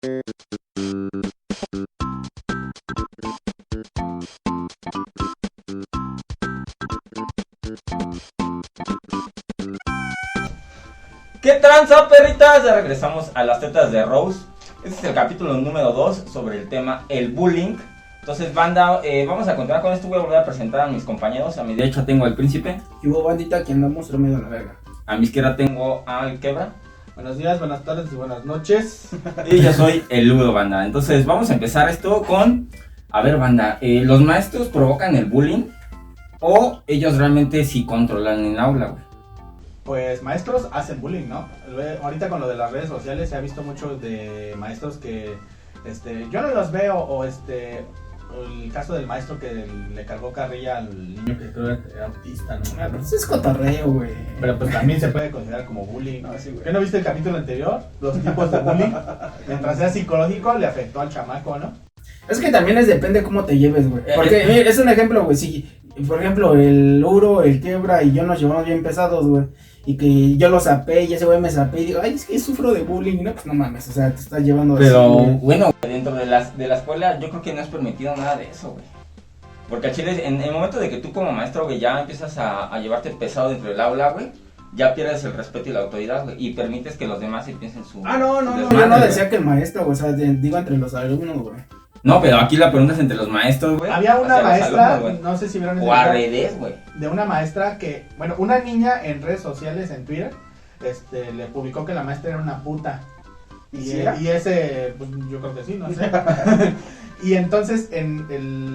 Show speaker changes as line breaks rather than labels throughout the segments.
¿Qué tranza, perritas? Ya regresamos a las tetas de Rose. Este es el capítulo número 2 sobre el tema el bullying. Entonces, banda, vamos a continuar con esto. Voy a volver a presentar a mis compañeros. A mi derecha tengo al príncipe.
Y hubo bandita que andamos remedio a la verga.
A mi izquierda tengo al quebra.
Buenos días, buenas tardes y buenas noches.
Y yo soy el Ludo, banda. Entonces, vamos a empezar esto con... A ver, banda, ¿los maestros provocan el bullying? ¿O ellos realmente sí controlan en el aula, güey?
Pues maestros hacen bullying, ¿no? Ahorita con lo de las redes sociales se ha visto mucho de maestros que yo no los veo, o el caso del maestro que le cargó carrilla al niño que creo era autista, ¿no?
Ah, pero eso es cotorreo, güey.
Pero pues también se puede considerar como bullying, ¿no? ¿Qué no viste el capítulo anterior? Los tipos de bullying. Mientras sea psicológico, le afectó al chamaco, ¿no?
Es que también depende cómo te lleves, güey. Porque es un ejemplo, güey. Si, por ejemplo, el Uro, el Quebra y yo nos llevamos bien pesados, güey. Y que yo lo zapé y ese güey me zapé y digo, ay, es que sufro de bullying, ¿no? Pues no mames, o sea, te estás llevando
Pero
así,
bueno, dentro de la escuela yo creo que no es permitido nada de eso, güey. Porque a Chile, en el momento de que tú como maestro, güey, ya empiezas a llevarte pesado dentro del aula, güey, ya pierdes el respeto y la autoridad, güey, y permites que los demás empiecen su...
No,
desmadre,
yo no
güey.
decía que el maestro, güey, o sea, digo entre los alumnos, güey.
No, pero aquí la pregunta es entre los maestros, güey.
Había una
hacia los
maestra,
alumnos,
no sé si vieron ese
o al
video,
revés, güey.
de una maestra que, bueno, una niña en redes sociales, en Twitter, le publicó que la maestra era una puta. Y,
¿Sí era?
y ese, pues yo creo que sí, no sé. Y entonces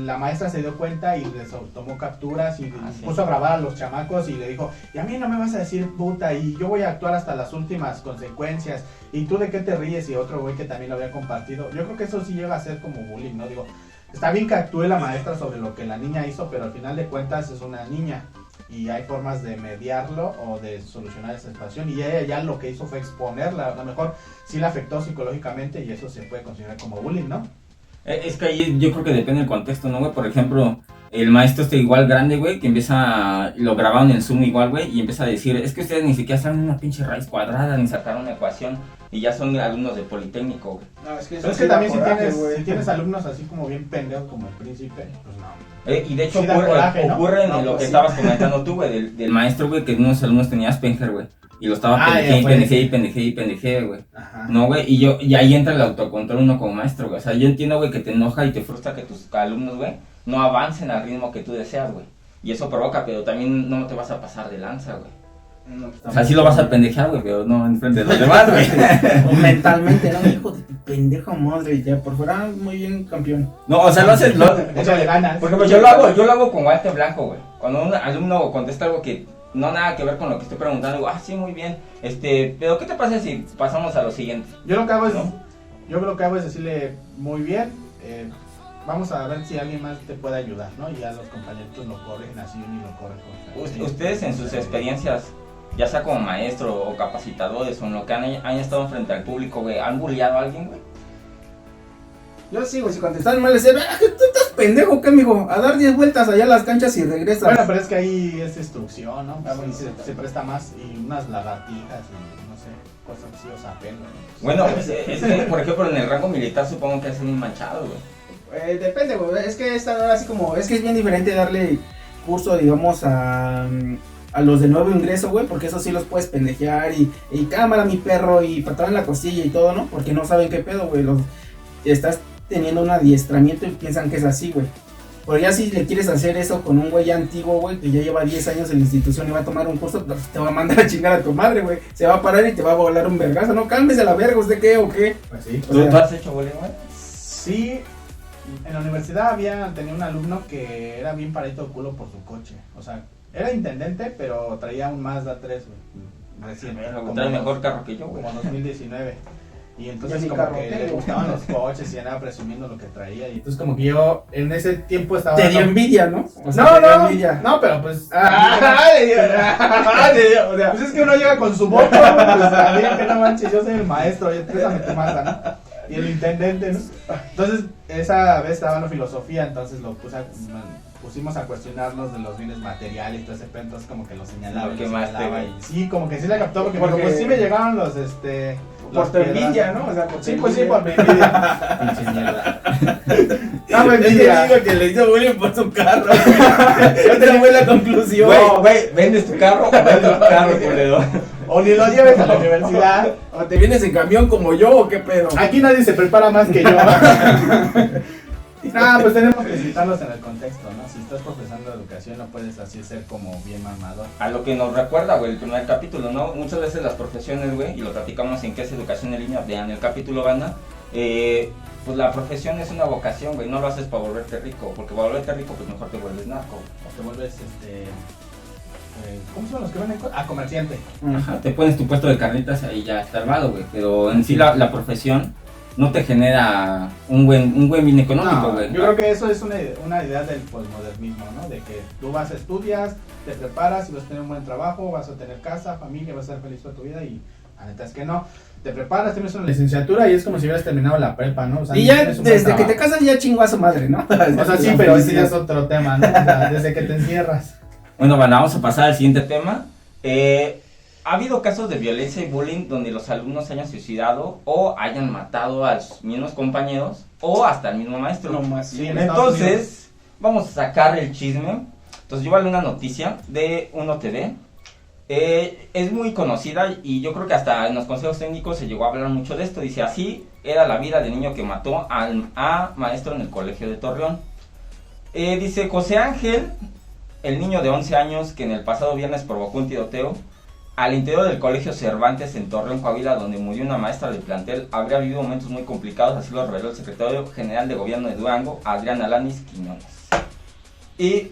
la maestra se dio cuenta y les tomó capturas y
Sí.
puso a grabar a los chamacos y le dijo, y a mí no me vas a decir puta y yo voy a actuar hasta las últimas consecuencias. ¿Y tú de qué te ríes? Y otro güey que también lo había compartido. Yo creo que eso sí llega a ser como bullying, ¿no? Digo, está bien que actúe la maestra sobre lo que la niña hizo, pero al final de cuentas es una niña. Y hay formas de mediarlo o de solucionar esa situación. Y ella ya lo que hizo fue exponerla. A lo mejor sí la afectó psicológicamente y eso se puede considerar como bullying, ¿no?
Es que ahí yo creo que depende del contexto, ¿no, güey? Por ejemplo, el maestro igual grande, güey, que lo grabaron en Zoom igual, güey, y empieza a decir, es que ustedes ni siquiera saben una pinche raíz cuadrada, ni sacaron una ecuación, y ya son alumnos de Politécnico, güey.
No, es que
Pero es que también si tienes alumnos así como bien pendejos como el príncipe, pues no.
Y de hecho
Sí da coraje, ¿no?
ocurre en
No,
lo
pues
que
sí.
estabas comentando tú, güey, del maestro, güey, que unos alumnos tenían Asperger, güey, y lo estaba
Ah, ya,
pendejé, güey.
Ajá.
No, güey, y ahí entra el autocontrol uno como maestro, güey. O sea, yo entiendo, güey, que te enoja y te frustra que tus alumnos, güey, no avancen al ritmo que tú deseas, güey. Y eso provoca, pero también no te vas a pasar de lanza, güey.
No, pues,
O sea, sí lo vas a pendejar, güey, pero no enfrente de los demás, güey.
o mentalmente, ¿no? Hijo de tu pendeja madre, ya por fuera muy bien campeón.
No, o sea, lo haces,
Échale ganas.
por ejemplo, yo lo hago con guante blanco, güey. Cuando un alumno contesta algo que no nada que ver con lo que estoy preguntando, digo, sí, muy bien. Pero ¿qué te pasa si pasamos a lo siguiente?
Yo lo que hago es,
¿No?
decirle muy bien, vamos a ver si alguien más te puede ayudar, ¿no? Y ya los compañeros lo corrigen así y lo corrigen.
Ustedes en sus experiencias, ya sea como maestro o capacitadores o en lo que han estado frente al público, güey, ¿han bulleado a alguien, güey?
Yo sí, güey, si contestan mal, les digo, ¿tú estás pendejo qué, mijo? A dar 10 vueltas allá a las canchas y regresas.
Bueno, pero es que ahí es instrucción, ¿no? Ahí se presta más y unas lagartijas y no sé, cosas así, o sea, pena, ¿no?
Bueno, es que, por ejemplo, en el rango militar supongo que es muy manchado, güey.
Depende, güey, es que esta hora así como, es que es bien diferente darle curso, digamos, a los de nuevo ingreso, güey, porque eso sí los puedes pendejear y cámara mi perro y patada en la costilla y todo, ¿no? Porque no saben qué pedo, güey, estás teniendo un adiestramiento y piensan que es así, güey. Pero ya si le quieres hacer eso con un güey antiguo, güey, que ya lleva 10 años en la institución y va a tomar un curso, pues te va a mandar a chingar a tu madre, güey. Se va a parar y te va a volar un vergazo, ¿no? Cálmese la verga, ¿usted qué o qué?
Pues sí.
O sea,
¿Tú has hecho bullying, güey?
Sí, en la universidad tenía un alumno que era bien paradito de culo por su coche. O sea, era intendente, pero traía un Mazda 3, güey. Recién.
Trae mejor carro que yo, güey.
Como 2019. Y entonces
Yo ni
como
carro
que le
tengo.
gustaban los coches y andaba presumiendo lo que traía. Y entonces como que yo en ese tiempo estaba...
te dio envidia, ¿no? O sea,
No,
te dio
no,
envidia.
no, pero pues...
Le dio.
o sea, pues es que uno llega con su voto, pues a mí que no manches, yo soy el maestro, oye, présame tu Mazda, ¿no? y el intendente, ¿no? Entonces, esa vez estaba en filosofía, entonces pusimos a cuestionarnos de los bienes materiales y todo ese pedo, entonces como que lo señalaba,
Lo quemaste, güey.
y sí, como que sí la captó, porque
Porque-
me dijo, pues sí me llegaron los,
Por tu envidia, ¿no? O sea, por tu
Sí, pues sí,
envidia.
por mi envidia. Pinche mierda.
No, me digo que le hizo bullying por su carro. Esa fue la conclusión.
Güey, ¿vendes tu carro o vendes tu carro, culero?
O ni lo lleves a la universidad.
¿O te vienes en camión como yo o qué pedo?
Aquí nadie se prepara más que yo. Pues tenemos que citarlos en el contexto, ¿no? Si estás profesando educación no puedes así ser como bien mamador.
A lo que nos recuerda, güey, el primer capítulo, ¿no? Muchas veces las profesiones, güey, y lo platicamos en qué es educación en línea, vean el capítulo, banda, pues la profesión es una vocación, güey, no lo haces para volverte rico, porque para volverte rico, pues mejor te vuelves narco.
O te vuelves, ¿cómo son los que venden cosas? Comerciante.
Ajá, te pones tu puesto de carnitas ahí ya está armado, güey, pero en sí la profesión no te genera un buen bien económico,
No,
güey.
yo creo que eso es una idea del posmodernismo, ¿no? De que tú vas, estudias, te preparas y vas a tener un buen trabajo, vas a tener casa, familia, vas a ser feliz toda tu vida y la neta es que no. Te preparas, tienes una licenciatura y es como si hubieras terminado la prepa, ¿no? O sea,
Y
no
ya
tienes un buen
desde que te
trabajo.
casas ya chingó a su madre, ¿no?
O sea, sí, pero ese ya es otro tema, ¿no? O sea, desde que te encierras.
Bueno, bueno, vamos a pasar al siguiente tema. Ha habido casos de violencia y bullying donde los alumnos se hayan suicidado o hayan matado a sus mismos compañeros o hasta al mismo maestro.
No más.
Sí, en Estados Unidos.
Entonces, vamos a sacar el chisme. Entonces, yo valí una noticia de Uno TV. Es muy conocida y yo creo que hasta en los consejos técnicos se llegó a hablar mucho de esto. Dice, así era la vida del niño que mató a maestro en el colegio de Torreón. Dice, José Ángel, el niño de 11 años que en el pasado viernes provocó un tiroteo al interior del colegio Cervantes en Torreón, Coahuila, donde murió una maestra del plantel, habría vivido momentos muy complicados, así lo reveló el secretario general de gobierno de Durango, Adrián Alanis Quiñones. Y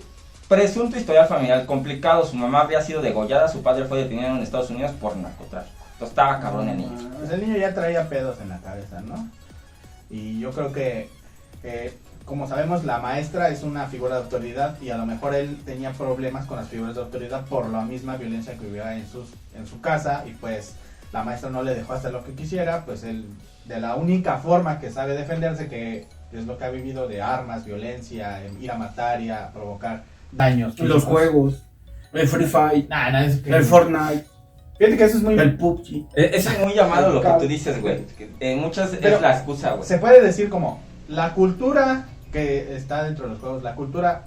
presunto historial familiar complicado, su mamá habría sido degollada, su padre fue detenido en Estados Unidos por narcotráfico. Entonces estaba cabrón el niño.
Pues el niño ya traía pedos en la cabeza, ¿no? Y yo creo que, como sabemos, la maestra es una figura de autoridad y a lo mejor él tenía problemas con las figuras de autoridad por la misma violencia que vivía en su casa y pues la maestra no le dejó hacer lo que quisiera, pues él de la única forma que sabe defenderse, que es lo que ha vivido de armas, violencia, ir a matar y a provocar daños.
Los juegos, el Free Fire,
es que...
el Fortnite,
Fíjate que eso es muy...
el PUBG.
Es muy llamado lo que tú dices, güey. Muchas
Pero
es la excusa, güey.
Se puede decir como la cultura que está dentro de los juegos, la cultura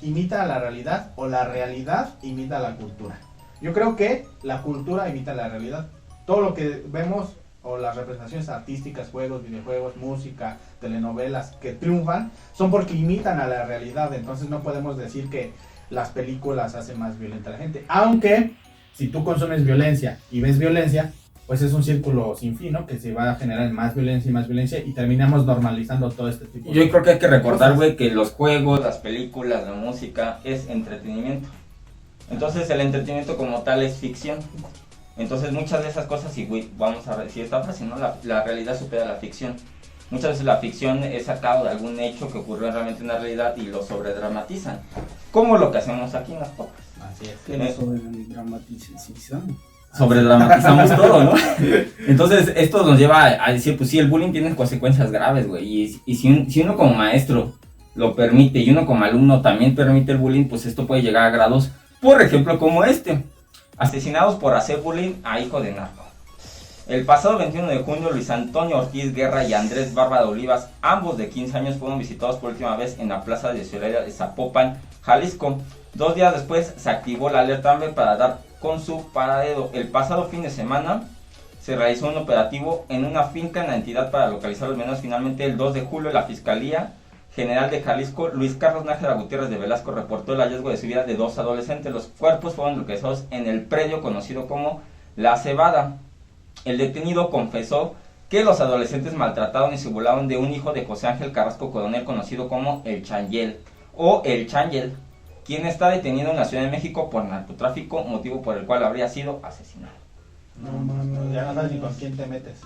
imita a la realidad o la realidad imita a la cultura. Yo creo que la cultura imita a la realidad. Todo lo que vemos o las representaciones artísticas, juegos, videojuegos, música, telenovelas que triunfan son porque imitan a la realidad. Entonces no podemos decir que las películas hacen más violenta a la gente. Aunque si tú consumes violencia y ves violencia, pues es un círculo sin fin, ¿no? Que se va a generar más violencia y terminamos normalizando todo este tipo de
Yo creo que hay que recordar,
cosas.
güey, que los juegos, las películas, la música es entretenimiento. Entonces el entretenimiento como tal es ficción. Entonces muchas de esas cosas, y güey, vamos a decir esta frase, ¿no? La realidad supera la ficción. Muchas veces la ficción es sacado de algún hecho que ocurrió realmente en la realidad y lo sobredramatizan. Como lo que hacemos aquí en las pocas.
Así es.
Que no sobredramatizan.
Sobredramatizamos todo, ¿no? Entonces esto nos lleva a decir, pues sí, el bullying tiene consecuencias graves, güey. Y si uno como maestro lo permite y uno como alumno también permite el bullying, pues esto puede llegar a grados, por ejemplo, como este. Asesinados por hacer bullying a hijo de narco. El pasado 21 de junio, Luis Antonio Ortiz Guerra y Andrés Barba de Olivas, ambos de 15 años, fueron visitados por última vez en la plaza de Ciudad de Zapopan, Jalisco. 2 días después se activó la alerta AMBER para dar con su paradero. El pasado fin de semana se realizó un operativo en una finca en la entidad para localizar a los menores. Finalmente, el 2 de julio, la Fiscalía General de Jalisco, Luis Carlos Nájera Gutiérrez de Velasco, reportó el hallazgo de su vida de 2 adolescentes. Los cuerpos fueron localizados en el predio conocido como La Cebada. El detenido confesó que los adolescentes maltrataron y se burlaron de un hijo de José Ángel Carrasco Coronel, conocido como El Changel o El Changel, quien está detenido en la Ciudad de México por narcotráfico, motivo por el cual habría sido asesinado.
No, ya no sabes ni con quién te metes.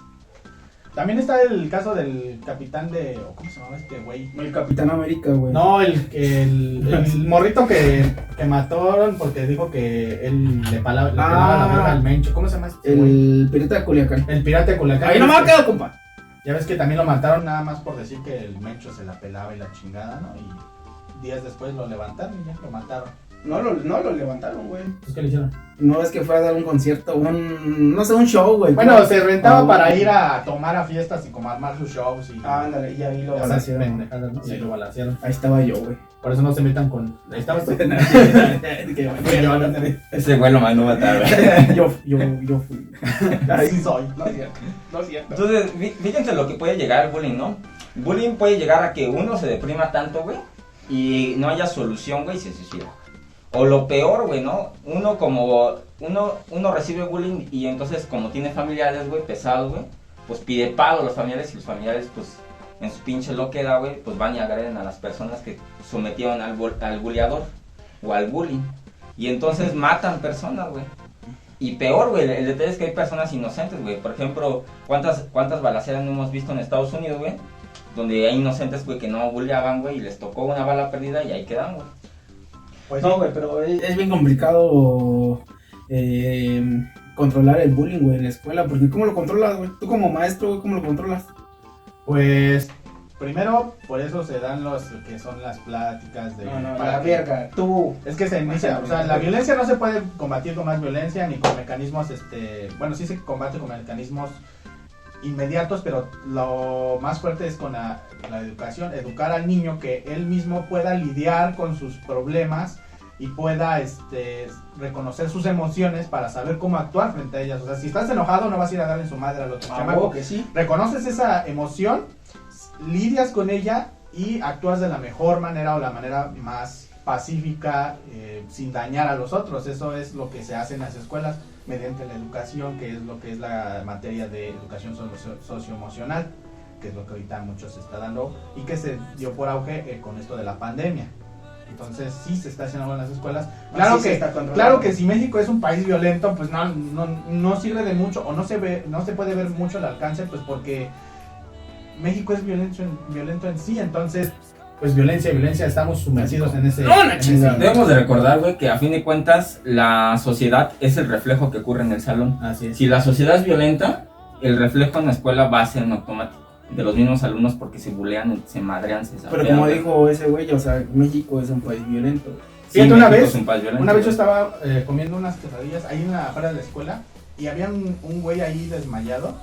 También está el caso del capitán de... ¿Cómo se llama este güey?
El Capitán América, güey.
No, el morrito que mataron porque dijo que él le pelaba la verga al Mencho. ¿Cómo se llama este güey?
El pirata de Culiacán.
El pirata de Culiacán.
Ahí no me ha quedado, compa.
Ya ves que también lo mataron nada más por decir que el Mencho se la pelaba y la chingada, ¿no? Y días después lo levantaron y ya lo mataron.
No lo levantaron, güey.
Pues, ¿qué le hicieron?
No, es que fue a dar un concierto, no sé, un show, güey.
Bueno, se rentaba
Ah,
para
güey.
ir a tomar a fiestas y como armar sus shows y...
Ándale, y ahí lo
ya sabes,
balancearon.
pendejadas, ¿no? Y ahí lo balancearon.
Ahí estaba yo, güey.
Por eso no se metan con... Ahí estabas tú.
Ese güey lo mandó a matar, güey.
yo fui.
Así soy.
No es cierto, no es cierto.
Entonces, fíjense lo que puede llegar al bullying, ¿no? Bullying puede llegar a que uno se deprima tanto, güey, y no haya solución, güey, y se suicida. O lo peor, güey, ¿no? Uno recibe bullying y entonces como tiene familiares, güey, pesados, güey, pues pide pago a los familiares y los familiares, pues, en su pinche loquera, güey, pues van y agreden a las personas que sometieron al bulleador o al bullying. Y entonces matan personas, güey. Y peor, güey, el detalle es que hay personas inocentes, güey. Por ejemplo, ¿cuántas balaceras no hemos visto en Estados Unidos, güey? Donde hay inocentes, güey, que no bulleaban, güey, y les tocó una bala perdida y ahí quedan, güey.
Pues
No, güey, pero es bien complicado controlar el bullying, güey, en la escuela. Porque ¿cómo lo controlas, güey? Tú como maestro, güey, ¿cómo lo controlas?
Pues primero, por eso se dan los que son las pláticas de...
la verga, tú.
Es que se inicia, o sea, la violencia no se puede combatir con más violencia ni con mecanismos, bueno, sí se combate con mecanismos inmediatos, pero lo más fuerte es con la educación, educar al niño que él mismo pueda lidiar con sus problemas y pueda reconocer sus emociones para saber cómo actuar frente a ellas. O sea, si estás enojado no vas a ir a darle en su madre al otro chamaco.
Que sí.
Reconoces esa emoción, lidias con ella y actúas de la mejor manera o la manera más pacífica, sin dañar a los otros. Eso es lo que se hace en las escuelas mediante la educación, que es lo que es la materia de educación socioemocional, que es lo que ahorita mucho se está dando y que se dio por auge con esto de la pandemia. Entonces sí se está haciendo en las escuelas. Claro que si México es un país violento, pues no sirve de mucho o no se puede ver mucho el alcance, pues porque México es violento en sí, entonces pues violencia, estamos sumergidos en ese...
Debemos de recordar, güey, que a fin de cuentas la sociedad es el reflejo que ocurre en el salón.
Así es.
Si la sociedad es violenta, el reflejo en la escuela va a ser en automático de los mismos alumnos porque se bulean, se madrean, se
Pero como dijo ese güey, o sea, México es un país violento.
Sí,
Fíjate, una
México
vez
es un país violento,
yo
güey.
estaba comiendo unas quesadillas ahí afuera de la escuela y había un güey ahí desmayado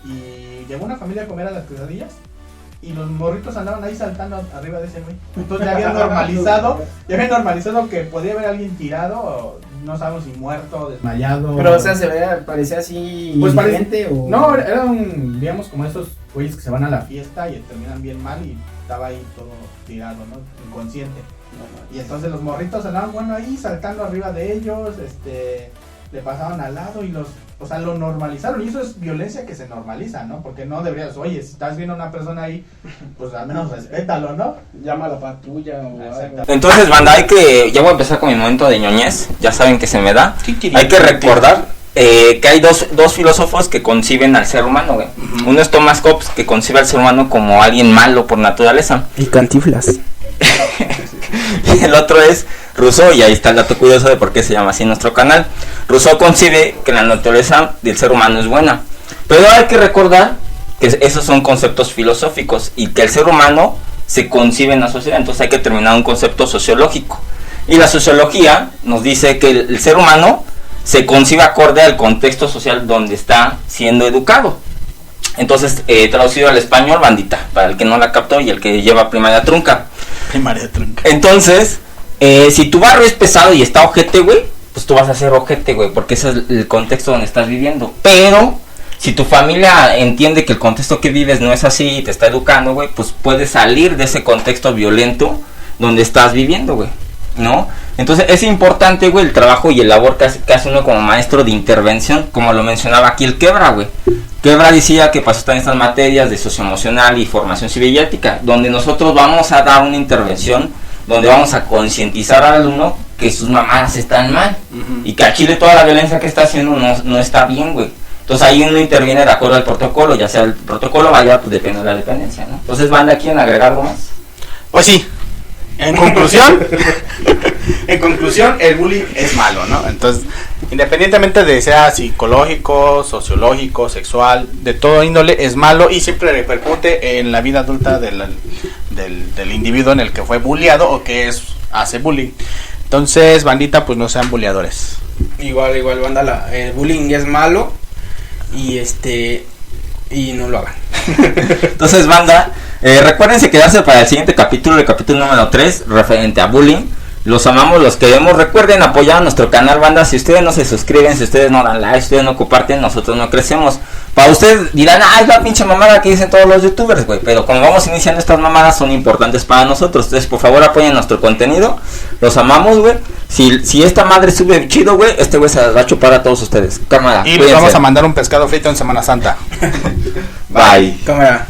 y llegó una familia a comer a las quesadillas y los morritos andaban ahí saltando arriba de ese güey. Entonces ya habían normalizado que podía haber alguien tirado, o no sabemos si muerto, desmayado.
Pero o sea, parecía así
Pues
indigente o...
No, era digamos como esos güeyes que se van a la fiesta y terminan bien mal y estaba ahí todo tirado, ¿no? Inconsciente. Y entonces los morritos andaban, bueno, ahí saltando arriba de ellos, le pasaban al lado y o sea, lo normalizaron. Y eso es violencia que se normaliza, ¿no? Porque no deberías, oye, si estás viendo a una persona ahí, pues al menos respétalo, ¿no?
Llama a la patrulla o algo.
Entonces, banda, ya voy a empezar con mi momento de ñoñez, ya saben que se me da. Hay que recordar que hay dos filósofos que conciben al ser humano, güey. Uno es Thomas Hobbes, que concibe al ser humano como alguien malo por naturaleza.
Y Cantinflas.
Y el otro es Rousseau, y ahí está el dato curioso de por qué se llama así nuestro canal. Rousseau concibe que la naturaleza del ser humano es buena, pero hay que recordar que esos son conceptos filosóficos y que el ser humano se concibe en la sociedad, entonces hay que terminar un concepto sociológico. Y la sociología nos dice que el ser humano se concibe acorde al contexto social donde está siendo educado. Entonces, traducido al español, bandita, para el que no la captó y el que lleva primaria trunca. Entonces, si tu barrio es pesado y está ojete, güey, pues tú vas a ser ojete, güey, porque ese es el contexto donde estás viviendo. Pero si tu familia entiende que el contexto que vives no es así y te está educando, güey, pues puedes salir de ese contexto violento donde estás viviendo, güey, ¿no? Entonces es importante, güey, el trabajo y el labor que hace uno como maestro de intervención, como lo mencionaba aquí el Quebra, güey. Quebra decía que pasó también estas materias de socioemocional y formación civil y ética, donde nosotros vamos a dar una intervención, donde vamos a concientizar al alumno que sus mamás están mal, y que a Chile toda la violencia que está haciendo no está bien, güey. Entonces ahí uno interviene de acuerdo al protocolo, ya sea el protocolo vaya, pues depende de la dependencia, ¿no? Entonces, banda, ¿quieren agregar algo más?
Pues sí, en conclusión, el bullying es malo, ¿no? Entonces,
independientemente de sea psicológico, sociológico, sexual, de todo índole, es malo y siempre repercute en la vida adulta del individuo en el que fue bulleado o que hace bullying. Entonces, bandita, pues no sean bulleadores.
Igual, banda, el bullying es malo y y no lo hagan.
Entonces, banda, recuérdense quedarse para el siguiente capítulo, el capítulo número 3, referente a bullying. Los amamos, los queremos. Recuerden apoyar a nuestro canal, banda. Si ustedes no se suscriben, si ustedes no dan like, si ustedes no comparten, nosotros no crecemos. Para ustedes dirán, es la pinche mamada que dicen todos los youtubers, güey. Pero como vamos iniciando estas mamadas, son importantes para nosotros. Entonces, por favor, apoyen nuestro contenido. Los amamos, güey. Si esta madre sube chido, güey, este güey se las va a chupar a todos ustedes. Cámara.
Y les vamos a mandar un pescado frito en Semana Santa.
Bye.
Cámara.